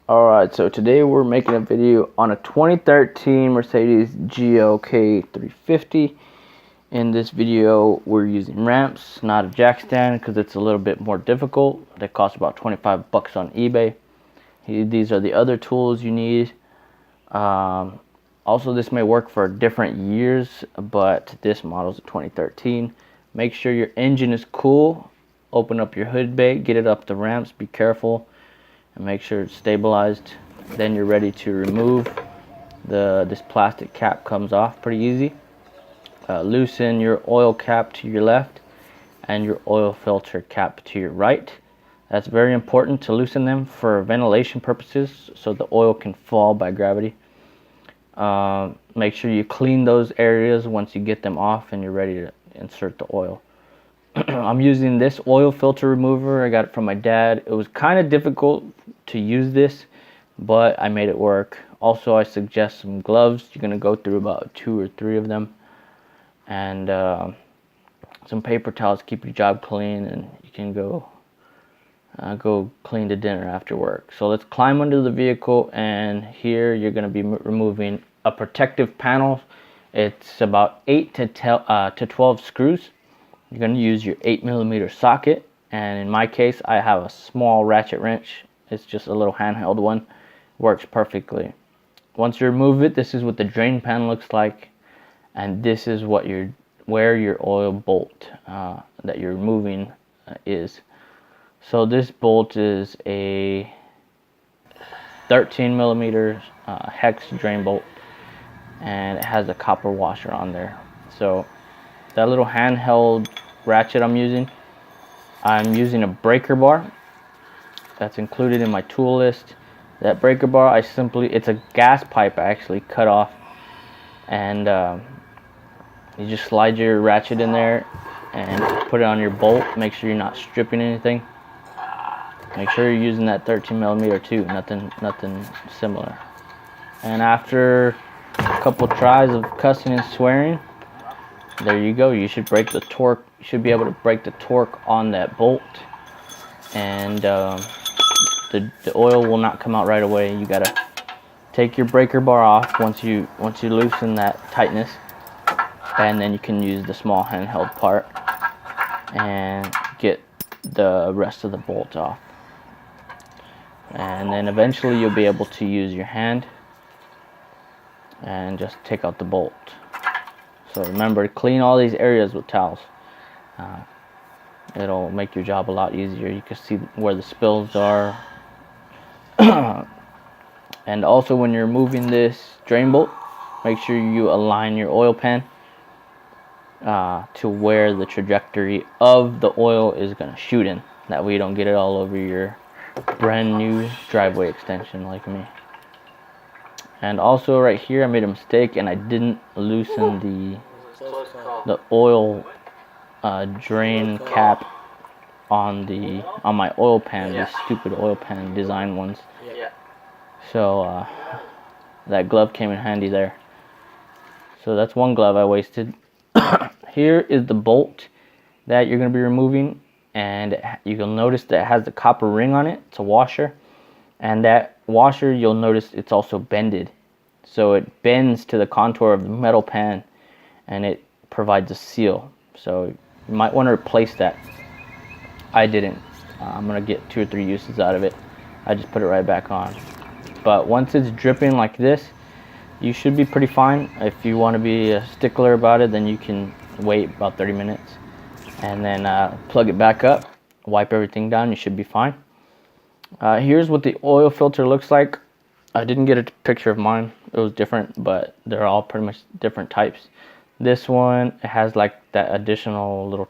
Alright, so today we're making a video on a 2013 Mercedes GLK 350. In this video we're using ramps, not a jack stand, because it's a little bit more difficult. They cost about 25 bucks on eBay. These are the other tools you need. Also, this may work for different years, but this model is a 2013. Make sure your engine is cool. Open up your hood bay, get it up the ramps, be careful, and make sure it's stabilized. Then you're ready to remove this plastic cap. Comes off pretty easy. Loosen your oil cap to your left and your oil filter cap to your right. That's very important to loosen them for ventilation purposes, so the oil can fall by gravity. Make sure you clean those areas once you get them off and you're ready to insert the oil. I'm using this oil filter remover. I got it from my dad. It was kind of difficult to use this, but I made it work. Also, I suggest some gloves. You're going to go through about 2 or 3 of them, and some paper towels. Keep your job clean, and you can go clean the dinner after work. So let's climb under the vehicle, and here you're going to be removing a protective panel. It's about 8 to 12 screws. You're going to use your 8mm socket, and in my case I have a small ratchet wrench. It's just a little handheld one. Works perfectly. Once you remove it, this is what the drain pan looks like, and this is what where your oil bolt that you're removing is. So this bolt is a 13mm hex drain bolt, and it has a copper washer on there. So that little handheld ratchet I'm using a breaker bar that's included in my tool list. That breaker bar, it's a gas pipe I actually cut off, and you just slide your ratchet in there and put it on your bolt. Make sure you're not stripping anything. Make sure you're using that 13mm too, nothing similar. And after a couple tries of cussing and swearing, there you go. You should break the torque. You should be able to break the torque on that bolt, and the oil will not come out right away. You gotta take your breaker bar off once you loosen that tightness, and then you can use the small handheld part and get the rest of the bolt off. And then eventually you'll be able to use your hand and just take out the bolt. So remember to clean all these areas with towels. It'll make your job a lot easier. You can see where the spills are. And also, when you're moving this drain bolt, make sure you align your oil pan to where the trajectory of the oil is going to shoot in. That way you don't get it all over your brand new driveway extension like me. And also right here I made a mistake, and I didn't loosen the oil drain cap on my oil pan. These stupid oil pan design ones. So that glove came in handy there. So that's one glove I wasted. Here is the bolt that you're going to be removing, and you'll notice that it has the copper ring on it. It's a washer, and that washer, you'll notice it's also bended, so it bends to the contour of the metal pan, and it provides a seal. So you might want to replace that. I didn't. I'm gonna get 2 or 3 uses out of it. I just put it right back on. But once it's dripping like this, you should be pretty fine. If you want to be a stickler about it, then you can wait about 30 minutes and then plug it back up, wipe everything down. You should be fine. Here's what the oil filter looks like. I didn't get a picture of mine. It was different, but they're all pretty much different types. This one, it has like that additional little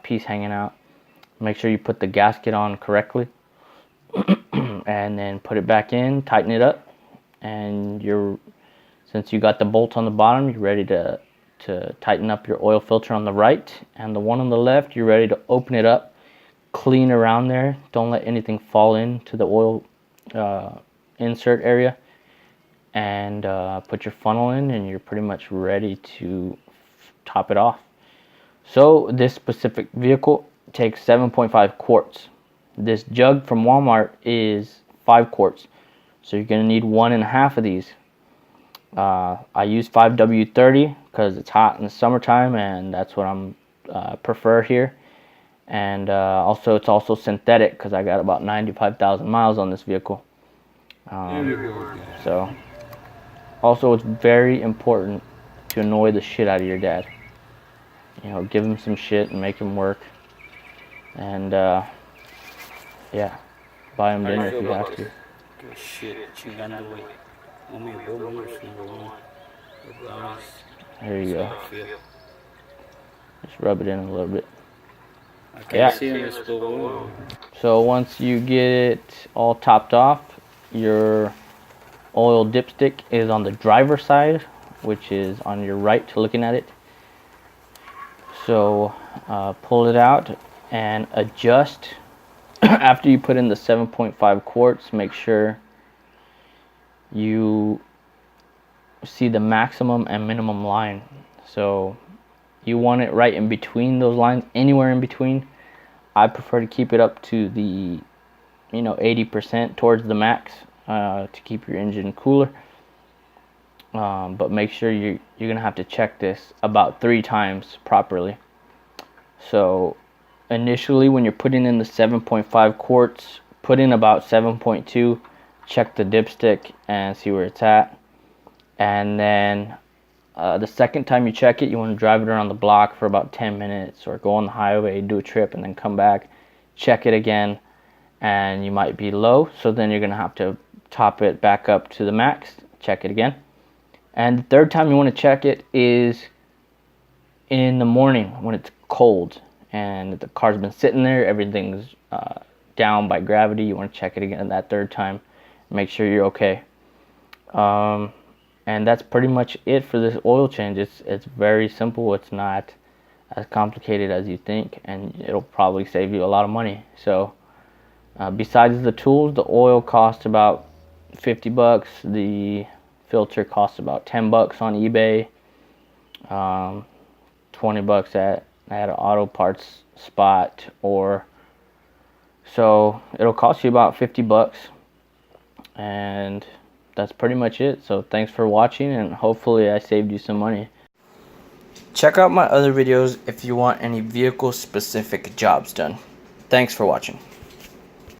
piece hanging out. Make sure you put the gasket on correctly and then put it back in, tighten it up, and since you got the bolt on the bottom, you're ready to tighten up your oil filter on the right, and the one on the left, you're ready to open it up, clean around there. Don't let anything fall into the oil insert area, and put your funnel in, and you're pretty much ready to top it off. So this specific vehicle takes 7.5 quarts. This jug from Walmart is 5 quarts. So you're going to need 1.5 of these. I use 5W30 because it's hot in the summertime, and that's what I'm prefer here. And also, it's also synthetic because I got about 95,000 miles on this vehicle. So also, it's very important to annoy the shit out of your dad. You know, give him some shit and make him work. And yeah, buy him dinner if you have to. There you go. Just rub it in a little bit. Yeah. So once you get it all topped off, your oil dipstick is on the driver's side, which is on your right looking at it. So pull it out and adjust. After you put in the 7.5 quarts, make sure you see the maximum and minimum line. So you want it right in between those lines, anywhere in between. I prefer to keep it up to the 80% towards the max to keep your engine cooler. But make sure you're gonna have to check this about 3 times properly. So initially, when you're putting in the 7.5 quarts, put in about 7.2, check the dipstick and see where it's at. And then the second time you check it, you want to drive it around the block for about 10 minutes, or go on the highway, do a trip, and then come back, check it again, and you might be low. So then you're going to have to top it back up to the max, check it again. And the third time you want to check it is in the morning when it's cold and the car's been sitting there, everything's down by gravity. You want to check it again that third time, make sure you're okay. And that's pretty much it for this oil change. It's very simple. It's not as complicated as you think, and it'll probably save you a lot of money. So besides the tools, the oil costs about $50. The filter costs about $10 on eBay. $20 at an auto parts spot, or so it'll cost you about $50. And that's pretty much it. So thanks for watching, and hopefully I saved you some money. Check out my other videos if you want any vehicle specific jobs done. Thanks for watching.